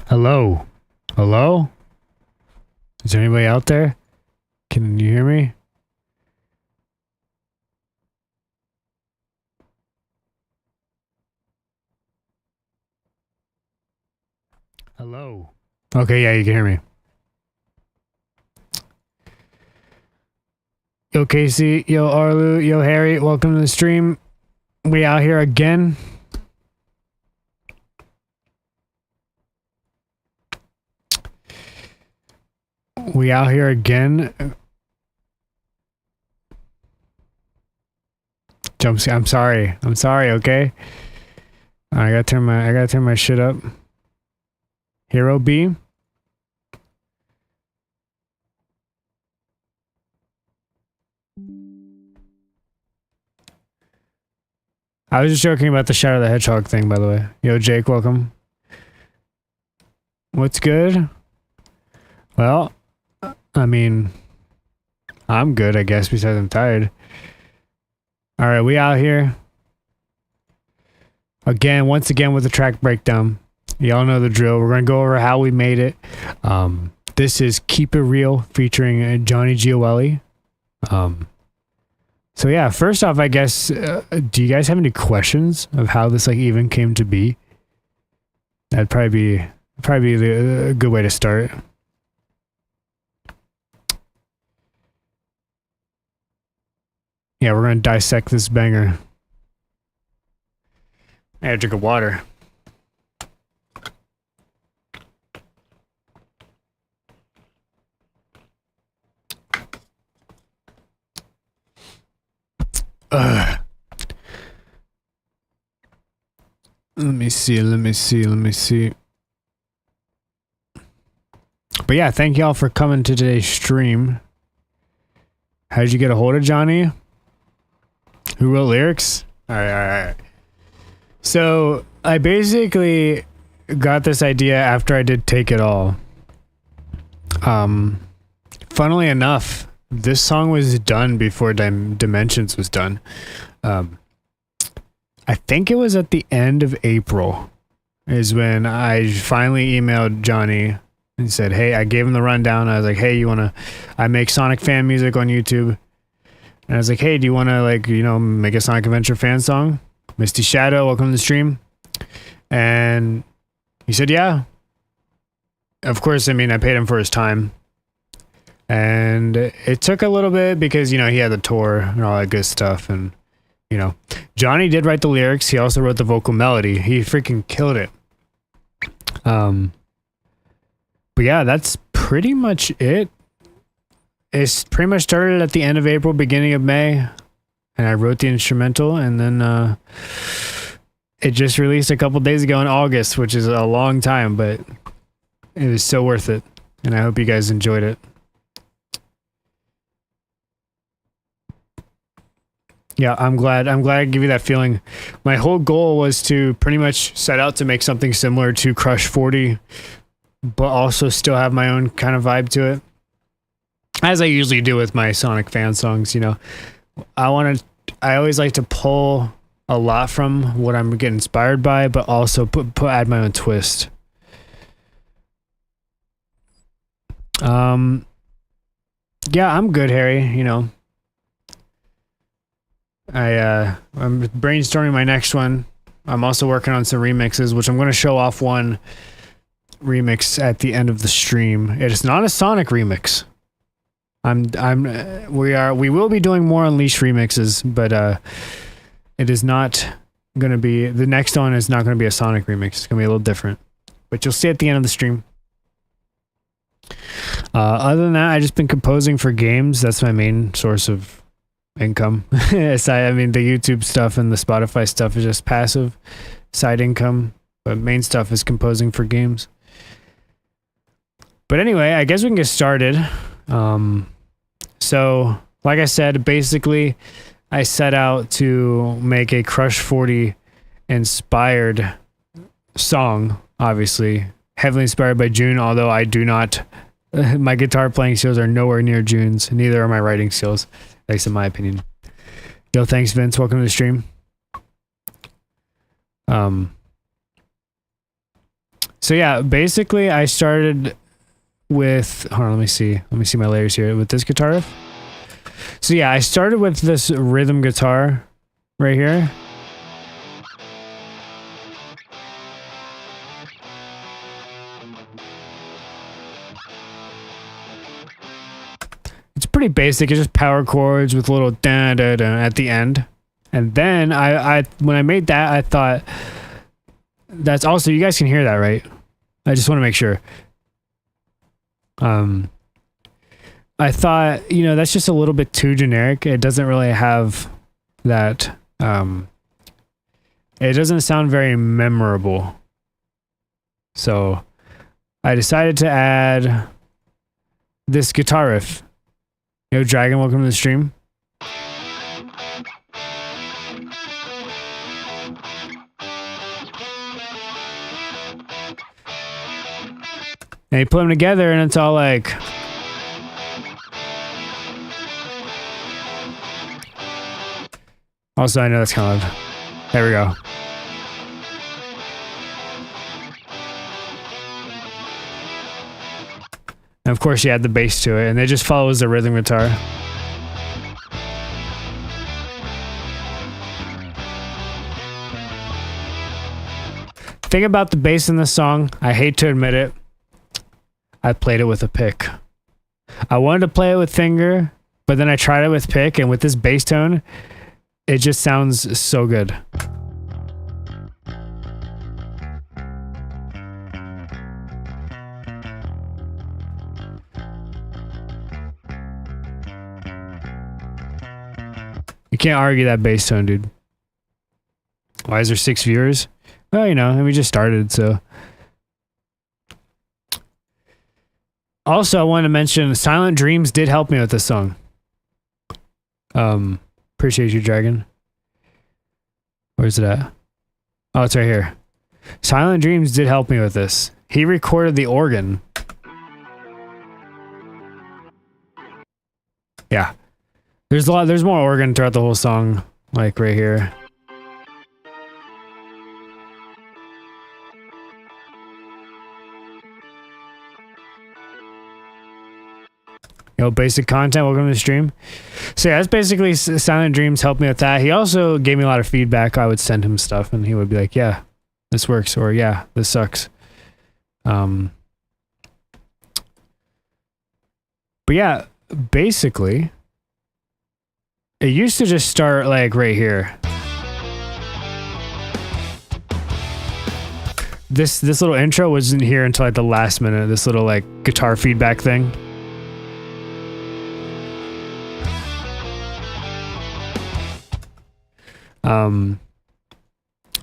Hello? Hello? Is there anybody out there? Can you hear me? Hello? Okay, yeah, you can hear me. Yo, Casey. Yo, Arlu. Yo, Harry. Welcome to the stream. We out here again. We out here again. I'm sorry. I'm sorry, okay? I gotta turn my shit up. Hero B. I was just joking about the Shadow the Hedgehog thing, by the way. Yo, Jake, welcome. What's good? Well, I mean, I'm good, I guess, besides I'm tired. Alright, we out here. Once again with the track breakdown. Y'all know the drill. We're going to go over how we made it. This is Keep It Real featuring Johnny Gioeli. So yeah, first off, I guess, do you guys have any questions of how this like even came to be? That'd probably be a good way to start. Yeah, we're gonna dissect this banger. I gotta drink of water. Let me see. But yeah, thank y'all for coming to today's stream. How did you get a hold of Johnny? Who wrote lyrics? Alright. So, I basically got this idea after I did Take It All. Funnily enough, this song was done before Dimensions was done. I think it was at the end of April is when I finally emailed Johnny and said, hey, I gave him the rundown. I was like, hey, I make Sonic fan music on YouTube. And I was like, hey, do you want to make a Sonic Adventure fan song? Misty Shadow, welcome to the stream. And he said, yeah. Of course, I mean, I paid him for his time. And it took a little bit because, he had the tour and all that good stuff. And, Johnny did write the lyrics. He also wrote the vocal melody. He freaking killed it. But yeah, that's pretty much it. It's pretty much started at the end of April, beginning of May. And I wrote the instrumental, and then it just released a couple days ago in August, which is a long time, but it was so worth it. And I hope you guys enjoyed it. Yeah, I'm glad I give you that feeling. My whole goal was to pretty much set out to make something similar to Crush 40, but also still have my own kind of vibe to it. As I usually do with my Sonic fan songs, I always like to pull a lot from what I'm getting inspired by, but also add my own twist. Yeah, I'm good, Harry, I'm brainstorming my next one. I'm also working on some remixes, which I'm going to show off one remix at the end of the stream. It is not a Sonic remix. We will be doing more Unleashed remixes, but it is not going to be, the next one is not going to be a Sonic remix. It's going to be a little different, but you'll see at the end of the stream. Other than that, I've just been composing for games. That's my main source of income. I mean, the YouTube stuff and the Spotify stuff is just passive side income, but main stuff is composing for games. But anyway, I guess we can get started. So, like I said, basically, I set out to make a Crush 40 inspired song, obviously. Heavily inspired by June, although I do not... my guitar playing skills are nowhere near June's. Neither are my writing skills, at least in my opinion. Yo, thanks, Vince. Welcome to the stream. So yeah, basically I started with, hold on, let me see my layers here with this guitar riff. So yeah, I started with this rhythm guitar right here. It's pretty basic. It's just power chords with a little da da da at the end. And then I when I made that, I thought that's also, you guys can hear that, right? I just want to make sure. I thought, you know, that's just a little bit too generic. It doesn't really have that, it doesn't sound very memorable. So I decided to add this guitar riff. Yo, Dragon, welcome to the stream. And you put them together and it's all like... Also, I know that's kind of loud. There we go. And of course you add the bass to it, and it just follows the rhythm guitar. Thing about the bass in this song, I hate to admit it, I played it with a pick. I wanted to play it with finger, but then I tried it with pick, and with this bass tone, it just sounds so good. You can't argue that bass tone, dude. Why is there 6 viewers? Well, you know, and we just started, so. Also, I wanted to mention Silent Dreams did help me with this song. Appreciate you, Dragon. Where's it at? Oh, it's right here. Silent Dreams did help me with this. He recorded the organ. Yeah. There's more organ throughout the whole song, like right here. Yo, basic content, welcome to the stream. So yeah, that's basically Silent Dreams helped me with that. He also gave me a lot of feedback. I would send him stuff and he would be like, yeah, this works, or yeah, this sucks. But yeah, basically, it used to just start like right here. This little intro wasn't here until like the last minute, this little like guitar feedback thing.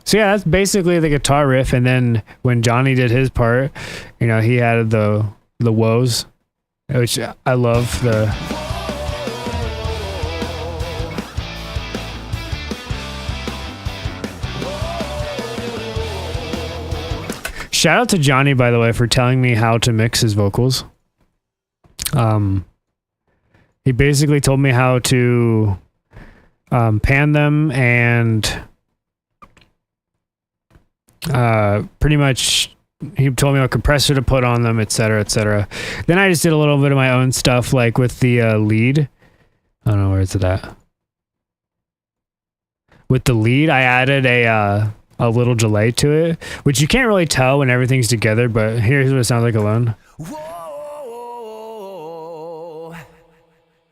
So yeah, that's basically the guitar riff, and then when Johnny did his part, you know, he added the woes, which I love. The shout out to Johnny, by the way, for telling me how to mix his vocals. He basically told me how to pan them and pretty much he told me what compressor to put on them, etc., etc. Then I just did a little bit of my own stuff, like with the lead. I don't know, where is it at? With the lead, I added a little delay to it, which you can't really tell when everything's together, but here's what it sounds like alone.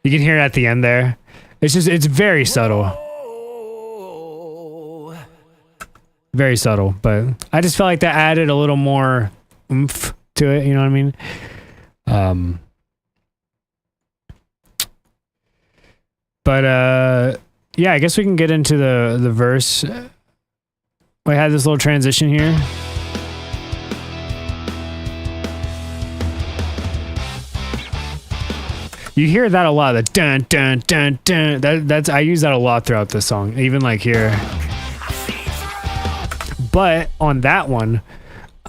You can hear it at the end there. It's very subtle. Very subtle, but I just felt like that added a little more oomph to it, you know what I mean? Yeah, I guess we can get into the verse. We had this little transition here. You hear that a lot, the dun dun dun dun. That's I use that a lot throughout the song, even like here. But on that one,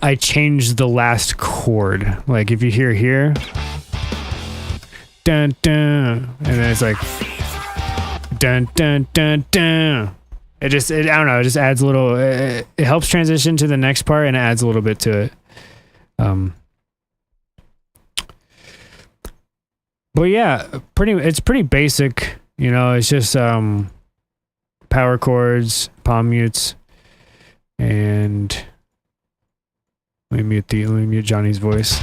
I changed the last chord. Like if you hear here, dun dun, and then it's like dun dun dun dun. I don't know, it just adds a little, it helps transition to the next part and it adds a little bit to it. But yeah, it's pretty basic, you know, it's just power chords, palm mutes, and let me mute Johnny's voice.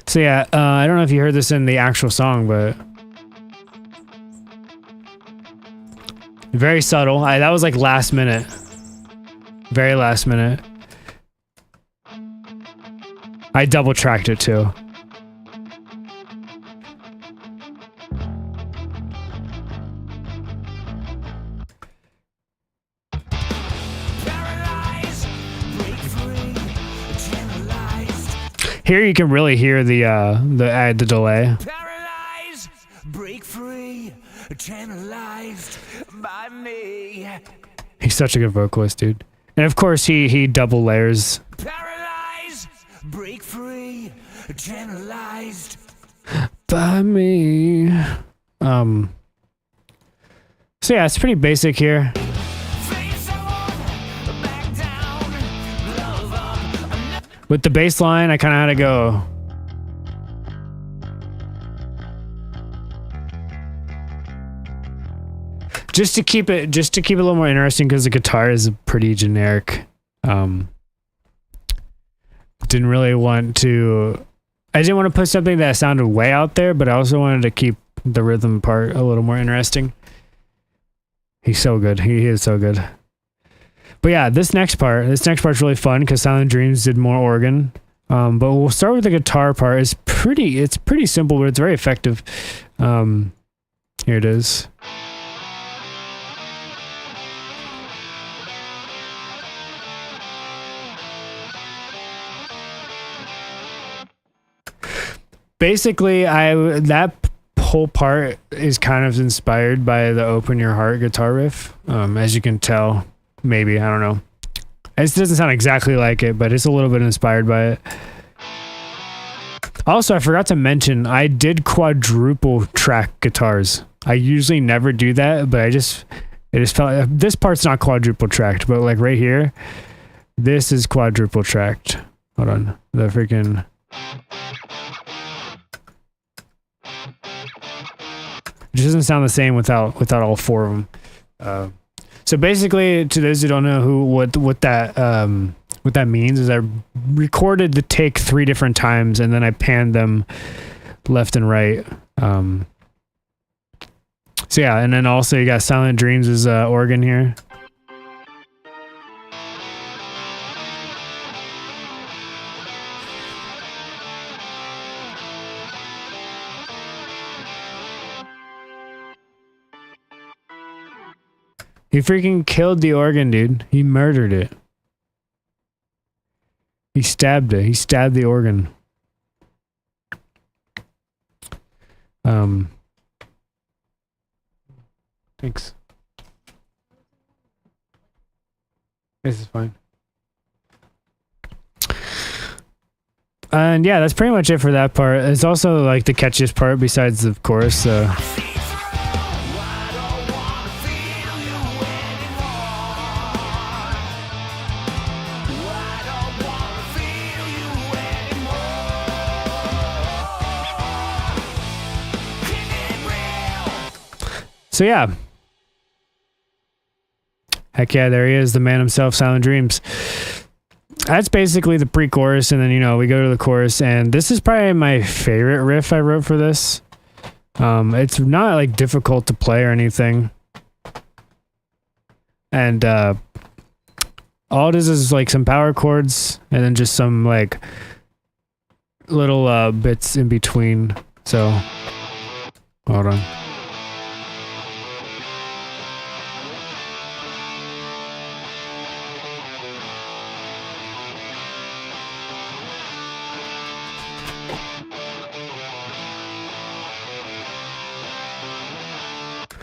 So yeah, I don't know if you heard this in the actual song, but very subtle. That was like last minute. Very last minute. I double tracked it too. Here you can really hear the delay. Paralyzed, break free, channelized by me. He's such a good vocalist, dude. And of course he double layers. Paralyzed, break free, channelized by me. So yeah, it's pretty basic here. With the bass line, I kind of had to go. Just to keep it a little more interesting, because the guitar is pretty generic. Didn't really want to. I didn't want to put something that sounded way out there, but I also wanted to keep the rhythm part a little more interesting. He's so good. He is so good. But yeah, this next part's really fun because Silent Dreams did more organ. But we'll start with the guitar part. It's pretty simple, but it's very effective. Here it is. Basically, that whole part is kind of inspired by the Open Your Heart guitar riff. As you can tell. Maybe, I don't know. It doesn't sound exactly like it, but it's a little bit inspired by it. Also, I forgot to mention, I did quadruple track guitars. I usually never do that, but it just felt, this part's not quadruple tracked, but like right here, this is quadruple tracked. Hold on, the freaking... It just doesn't sound the same without all four of them. So basically, to those who don't know what that means, is I recorded the take 3 different times and then I panned them left and right. So yeah, and then also you got Silent Dreams' organ here. He freaking killed the organ, dude. He murdered it. He stabbed it. He stabbed the organ. Thanks. This is fine. And yeah, that's pretty much it for that part. It's also like the catchiest part besides the chorus. So yeah. Heck yeah, there he is, the man himself, Silent Dreams. That's basically the pre-chorus, and then, you know, we go to the chorus, and this is probably my favorite riff I wrote for this. It's not, like, difficult to play or anything. And, all it is like, some power chords, and then just some, like, little, bits in between. So, hold on.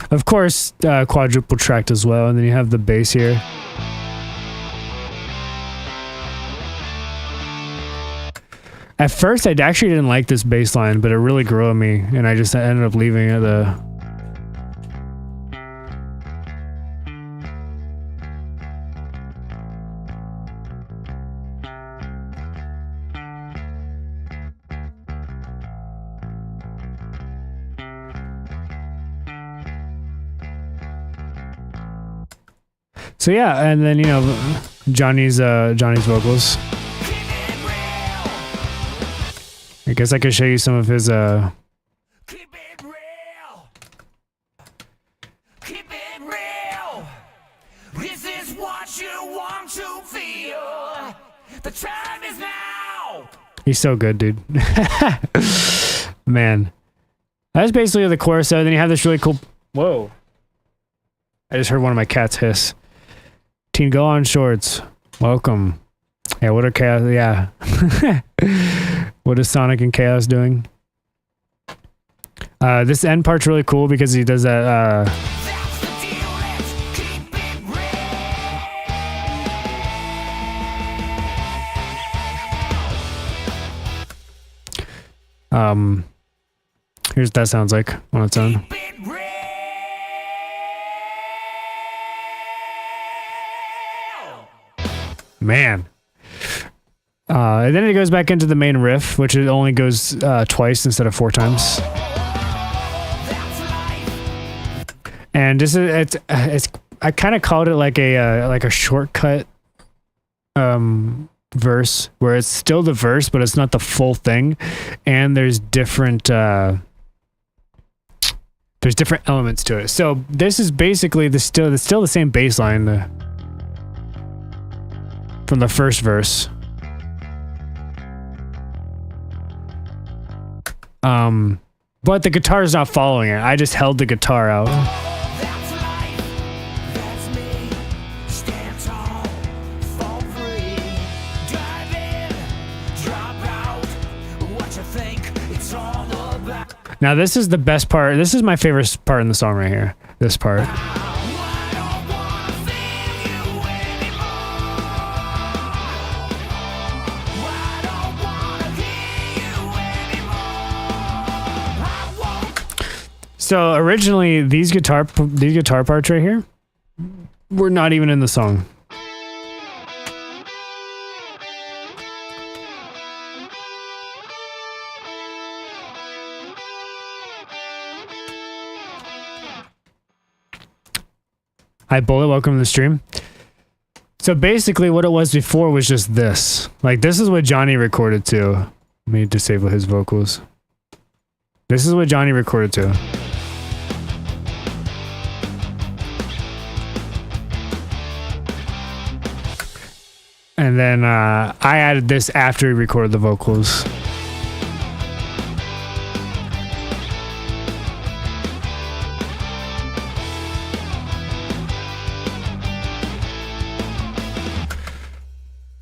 Of course, quadruple tracked as well, and then you have the bass here. At first, I actually didn't like this bass line, but it really grew on me, and I just ended up leaving it. So yeah, and then Johnny's vocals. I guess I could show you some of his Keep it real. Keep it real. Is this what you want to feel? The time is now. He's so good, dude. Man. That's basically the chorus. So then you have this really cool... Whoa. I just heard one of my cats hiss. Teen Go On Shorts. Welcome. Yeah, what are Chaos... Yeah. What is Sonic and Chaos doing? This end part's really cool because he does that... That's the deal. Let's keep it real. Here's what that sounds like on its own. Keep it real. Man. And then it goes back into the main riff, which it only goes twice instead of 4 times. And this is it's I kind of called it like a shortcut verse where it's still the verse but it's not the full thing, and there's different elements to it. So this is basically still the same bass line from the first verse. But the guitar is not following it. I just held the guitar out. That's life. That's me. Stand tall. Fall free. Dive in. Drop out. What you think it's all about. Now this is the best part. This is my favorite part in the song right here. This part. I don't wanna feel you anymore. I don't wanna hear you anymore. I won't. So originally these guitar parts right here were not even in the song. Hi Bullet, welcome to the stream. So basically what it was before was just this. Like this is what Johnny recorded to. Let me disable his vocals. This is what Johnny recorded to. And then I added this after he recorded the vocals.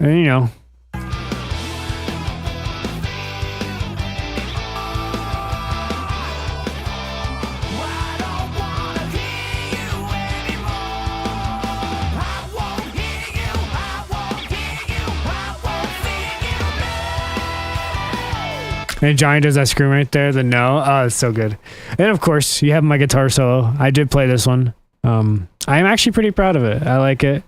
And I don't wanna hear you anymore. I won't hear you. I won't hear you. I won't feel you. And Johnny does that scream right there, the no. Oh, it's so good. And of course, you have my guitar solo. I did play this one. I'm actually pretty proud of it. I like it.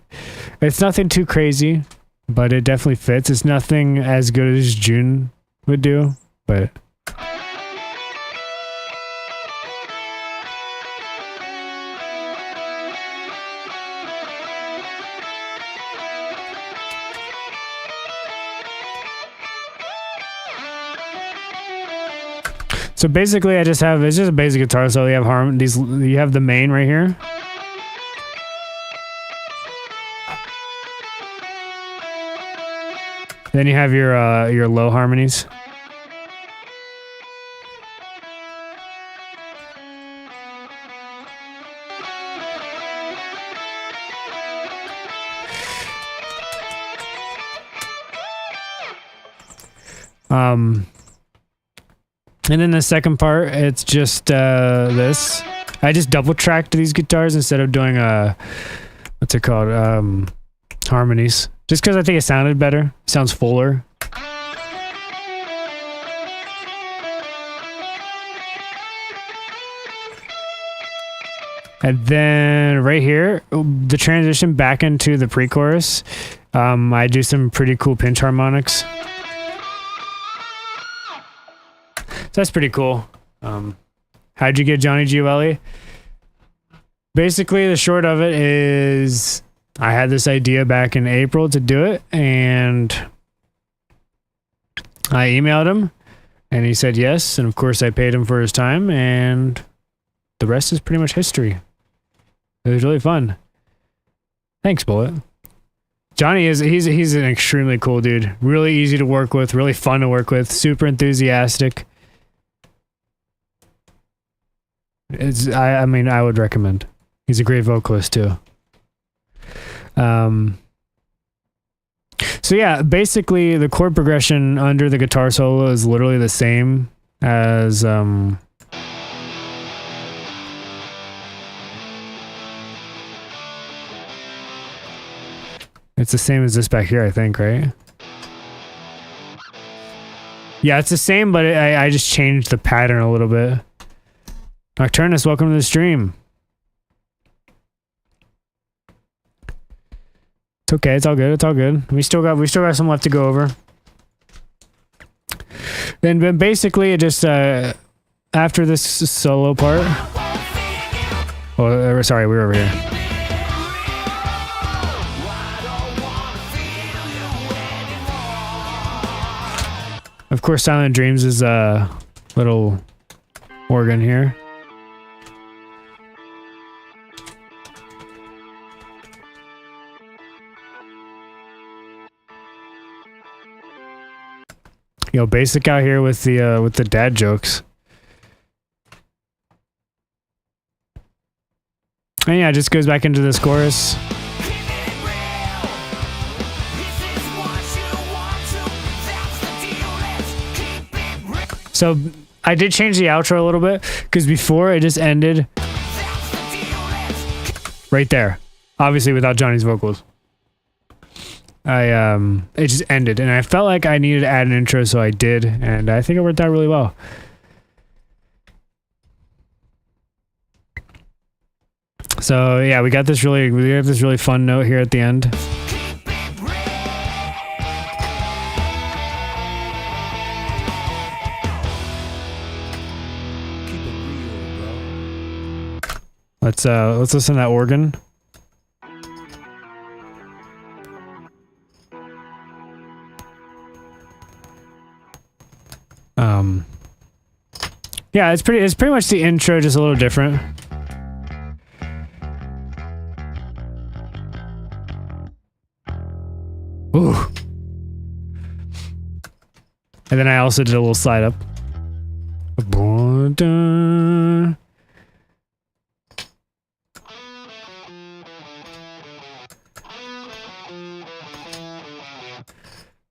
It's nothing too crazy, but it definitely fits. It's nothing as good as June would do, but... So basically, it's just a basic guitar. So you have you have the main right here. Then you have your low harmonies. And then the second part, it's just this. I just double tracked these guitars instead of doing what's it called? Harmonies. Just because I think it sounded better. Sounds fuller. And then right here, the transition back into the pre-chorus, I do some pretty cool pinch harmonics. So that's pretty cool. How'd you get Johnny Giovanelli? Basically, the short of it is I had this idea back in April to do it, and I emailed him, and he said yes, and of course I paid him for his time, and the rest is pretty much history. It was really fun. Thanks, Bullet. Johnny he's an extremely cool dude. Really easy to work with, really fun to work with, super enthusiastic. I mean, I would recommend. He's a great vocalist too. So yeah, basically the chord progression under the guitar solo is literally the same as it's the same as this back here, I think, right? Yeah, it's the same, but I just changed the pattern a little bit. Nocturnus, welcome to the stream. It's okay, it's all good, it's all good. We still got some left to go over. Then basically it just after this solo part. Oh, sorry, we're over here. Of course, Silent Dreams is a little organ here. You know, basic out here with the dad jokes. And yeah, it just goes back into this chorus. So I did change the outro a little bit because before it just ended right there, obviously without Johnny's vocals. It just ended, and I felt like I needed to add an intro, so I did, and I think it worked out really well. So yeah, we got this really fun note here at the end. Let's listen to that organ. Yeah, it's pretty much the intro, just a little different. Ooh. And then I also did a little slide up.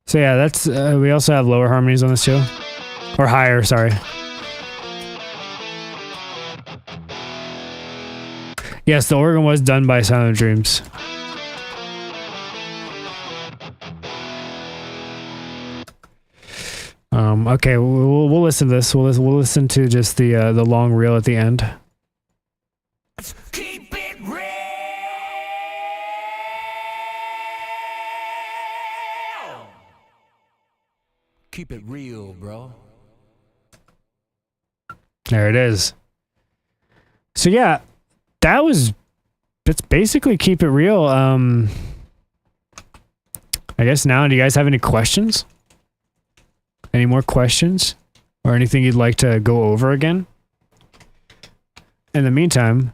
So yeah, that's we also have lower harmonies on this too, or higher. Sorry. Yes, the organ was done by Silent Dreams. Okay, we'll listen to this. We'll listen to just the long reel at the end. Keep it real. Keep it real, bro. There it is. So yeah, it's basically Keep It Real. I guess now, do you guys have any questions? Any more questions? Or anything you'd like to go over again? In the meantime,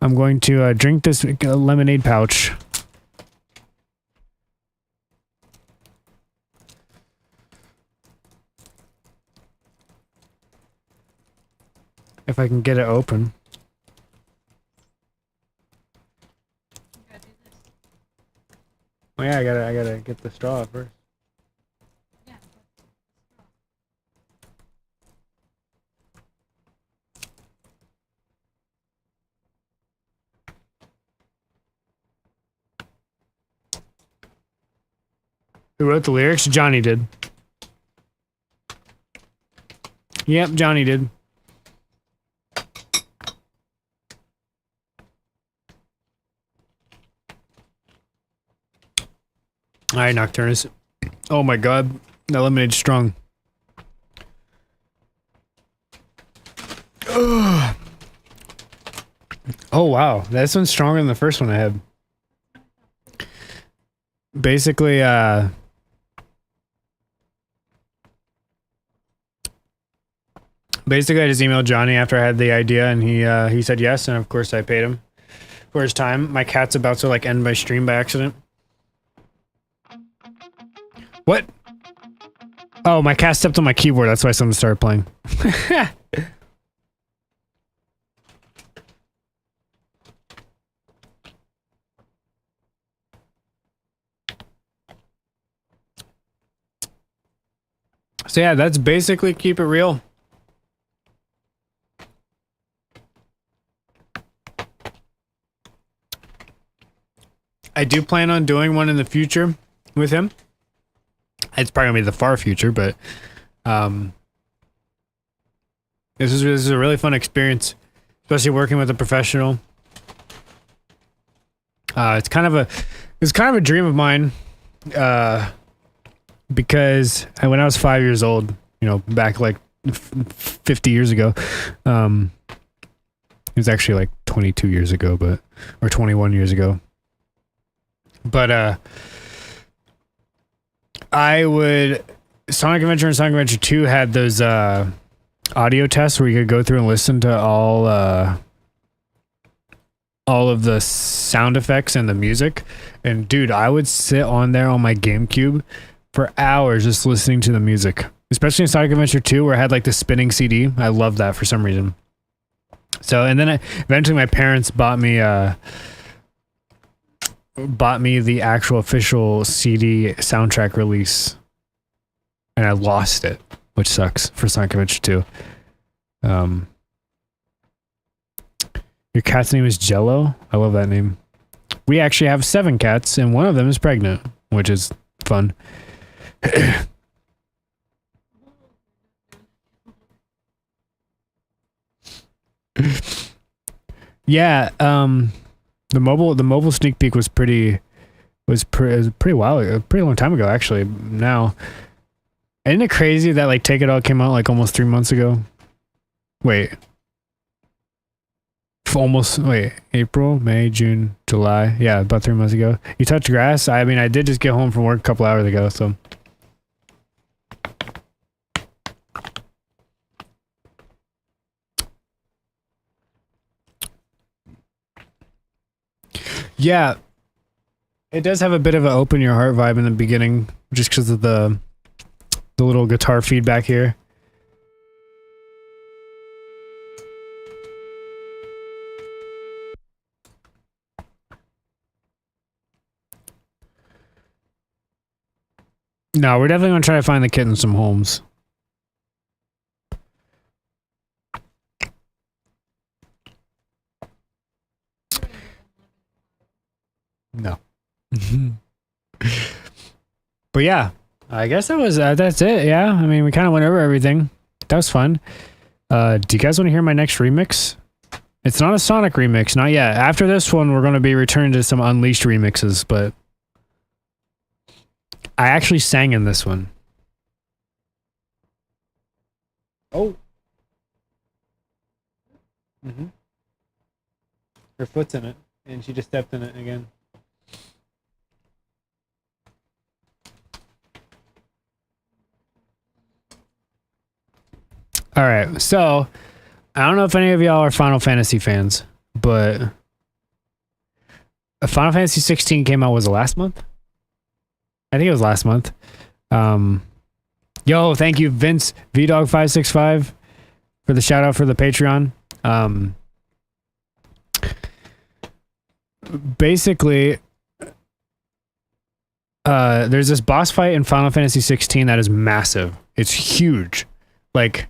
I'm going to drink this lemonade pouch. If I can get it open. Oh yeah, I gotta get the straw first. Who wrote the lyrics? Johnny did. Yep, Johnny did. Alright, Nocturnus. Oh my god, that lemonade's strong. Oh wow, this one's stronger than the first one I had. basically, basically, I just emailed Johnny after I had the idea, and he said yes, and of course I paid him for his time. My cat's about to like end my stream by accident. What? Oh, my cat stepped on my keyboard. That's why something started playing. So yeah, that's basically Keep It Real. I do plan on doing one in the future with him. It's probably gonna be the far future, but this is a really fun experience, especially working with a professional. It's kind of a dream of mine, because when I was 5 years old, you know, back like 50 years ago, it was actually like 22 years ago, or 21 years ago. But Sonic Adventure and Sonic Adventure 2 had those audio tests where you could go through and listen to all of the sound effects and the music. And dude, I would sit on there on my GameCube for hours just listening to the music, especially in Sonic Adventure 2 where I had like the spinning CD. I loved that for some reason. So, and then eventually my parents bought me the actual official CD soundtrack release, and I lost it, which sucks for Sonic Adventure 2. Your cat's name is Jello? I love that name. We actually have 7 cats, and one of them is pregnant, which is fun. Yeah, the mobile sneak peek was pretty wild, a pretty long time ago actually. Now, isn't it crazy that like Take It All came out like almost 3 months ago? Wait, April, May, June, July. Yeah, about 3 months ago. You Touch Grass. I mean, I did just get home from work a couple hours ago, so. Yeah, it does have a bit of an open your heart vibe in the beginning, just because of the little guitar feedback here. No, we're definitely gonna try to find the kitten some homes. No. But yeah, I guess that's it. Yeah, I mean, we kind of went over everything. That was fun. Do you guys want to hear my next remix? It's not a Sonic remix, not yet. After this one, we're going to be returning to some Unleashed remixes, but I actually sang in this one. Oh. Her foot's in it, and she just stepped in it again. All right, so I don't know if any of y'all are Final Fantasy fans, but Final Fantasy 16 came out, was it last month? I think it was last month. Yo, thank you, Vince VDog565 for the shout out for the Patreon. Basically, there's this boss fight in Final Fantasy 16 that is massive. It's huge. Like,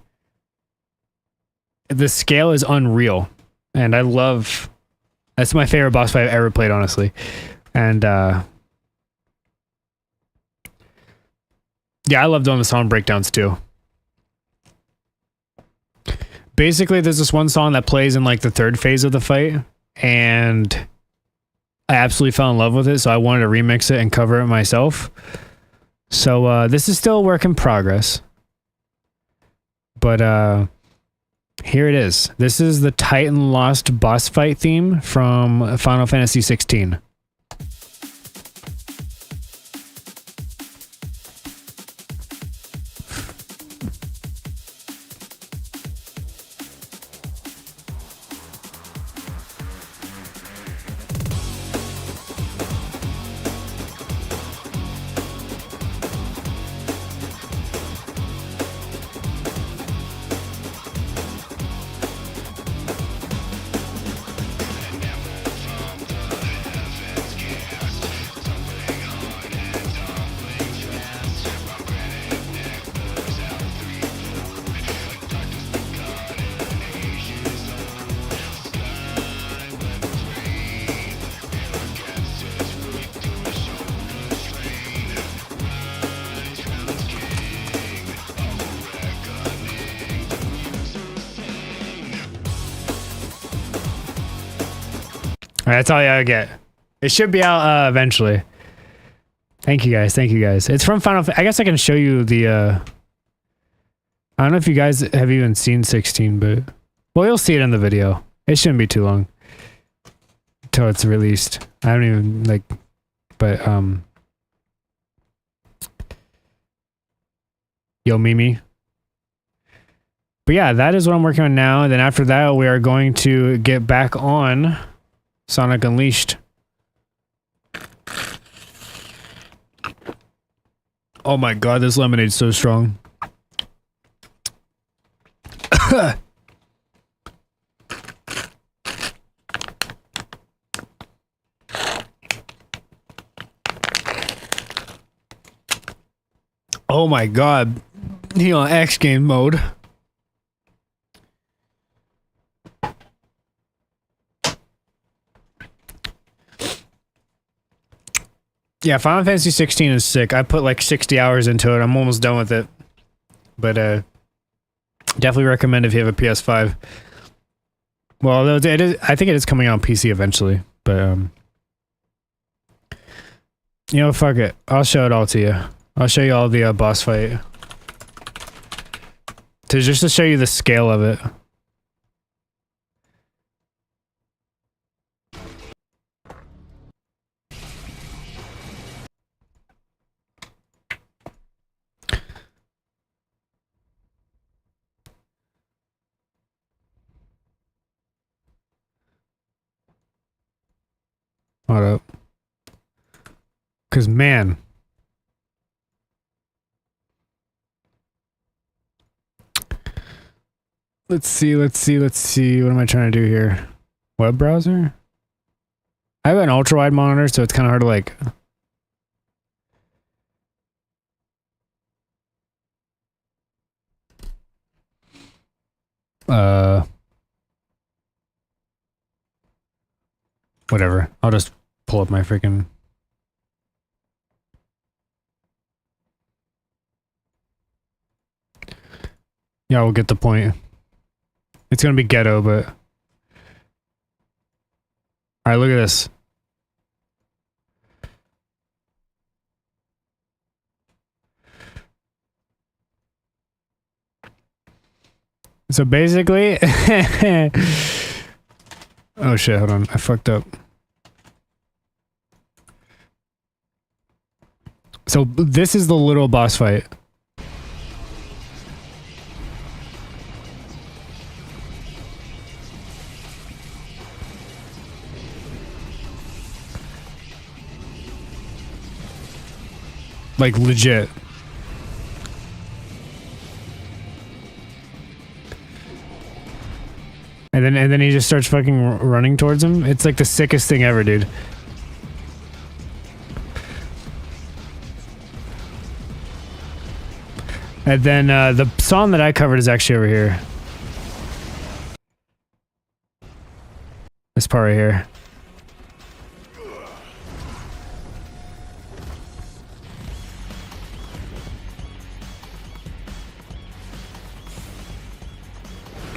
the scale is unreal, and that's my favorite boss fight I've ever played, honestly. And yeah, I love doing the song breakdowns too. Basically, there's this one song that plays in like the third phase of the fight, and I absolutely fell in love with it, so I wanted to remix it and cover it myself. So this is still a work in progress, but here it is. This is the Titan Lost boss fight theme from Final Fantasy 16. That's all you gotta get. It should be out eventually. Thank you guys. Thank you guys. It's from Final. I guess I can show you the. I don't know if you guys have even seen 16, but well, you'll see it in the video. It shouldn't be too long until it's released. I don't even like, but Yo Mimi. But yeah, that is what I'm working on now. And then after that, we are going to get back on Sonic Unleashed. Oh my god, this lemonade's so strong. Oh my god. He on X game mode. Yeah, Final Fantasy 16 is sick. I put like 60 hours into it. I'm almost done with it. But definitely recommend if you have a PS5. Well, it is, I think it is coming out on PC eventually, but you know, fuck it. I'll show it all to you. I'll show you all the boss fight. Just to show you the scale of it. Hold up. Cause man. Let's see. What am I trying to do here? Web browser? I have an ultra wide monitor, so it's kind of hard to like. Whatever. I'll just pull up my freaking. Yeah, we'll get the point. It's gonna be ghetto, but. Alright, look at this. So basically. Oh shit, hold on. I fucked up. So this is the little boss fight. Like legit. And then he just starts fucking running towards him. It's like the sickest thing ever, dude. And then the song that I covered is actually over here. This part right here.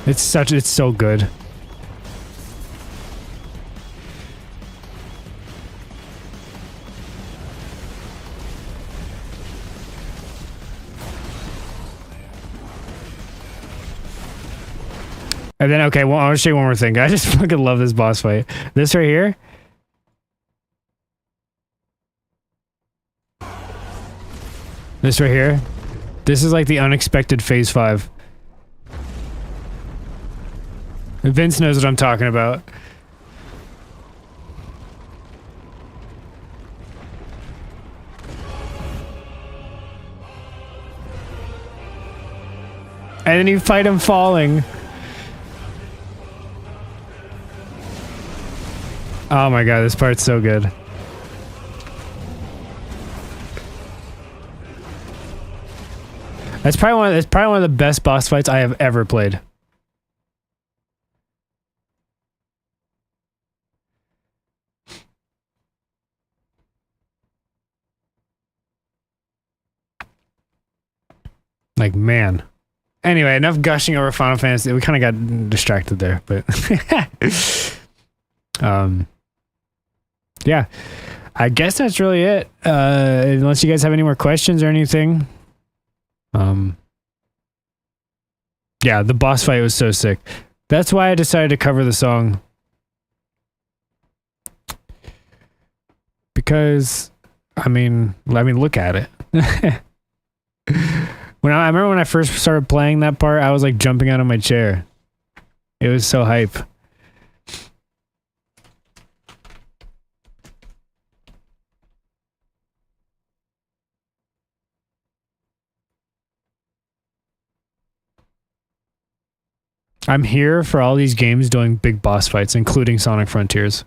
It's so good. And then, okay, well, I'll show you one more thing. I just fucking love this boss fight. This right here. This right here. This is like the unexpected phase 5. Vince knows what I'm talking about. And then you fight him falling. Oh my god, this part's so good. That's probably one of the best boss fights I have ever played. Like, man. Anyway, enough gushing over Final Fantasy. We kind of got distracted there, but yeah, I guess that's really it. Unless you guys have any more questions or anything. Yeah, the boss fight was so sick. That's why I decided to cover the song. Because, I mean, look at it. I remember when I first started playing that part, I was like jumping out of my chair. It was so hype. I'm here for all these games doing big boss fights, including Sonic Frontiers.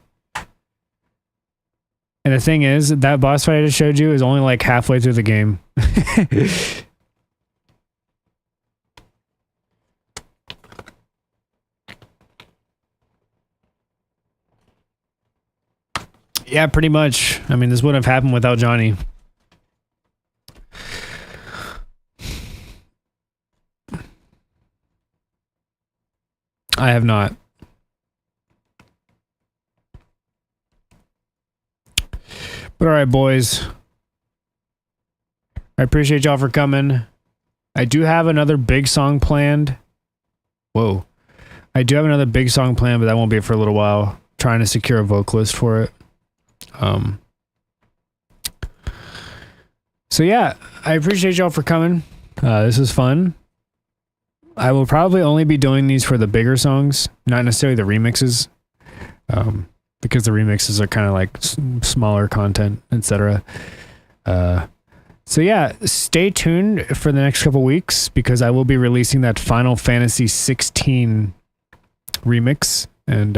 And the thing is, that boss fight I just showed you is only like halfway through the game. Yeah, pretty much. I mean, this wouldn't have happened without Johnny. I have not. But all right, boys. I appreciate y'all for coming. I do have another big song planned. Whoa. I do have another big song planned, but that won't be for a little while. Trying to secure a vocalist for it. So yeah, I appreciate y'all for coming. This was fun. I will probably only be doing these for the bigger songs, not necessarily the remixes, because the remixes are kind of like smaller content, etc. So yeah, stay tuned for the next couple weeks because I will be releasing that Final Fantasy 16 remix, and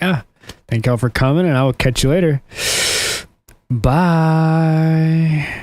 yeah, thank y'all for coming, and I will catch you later. Bye.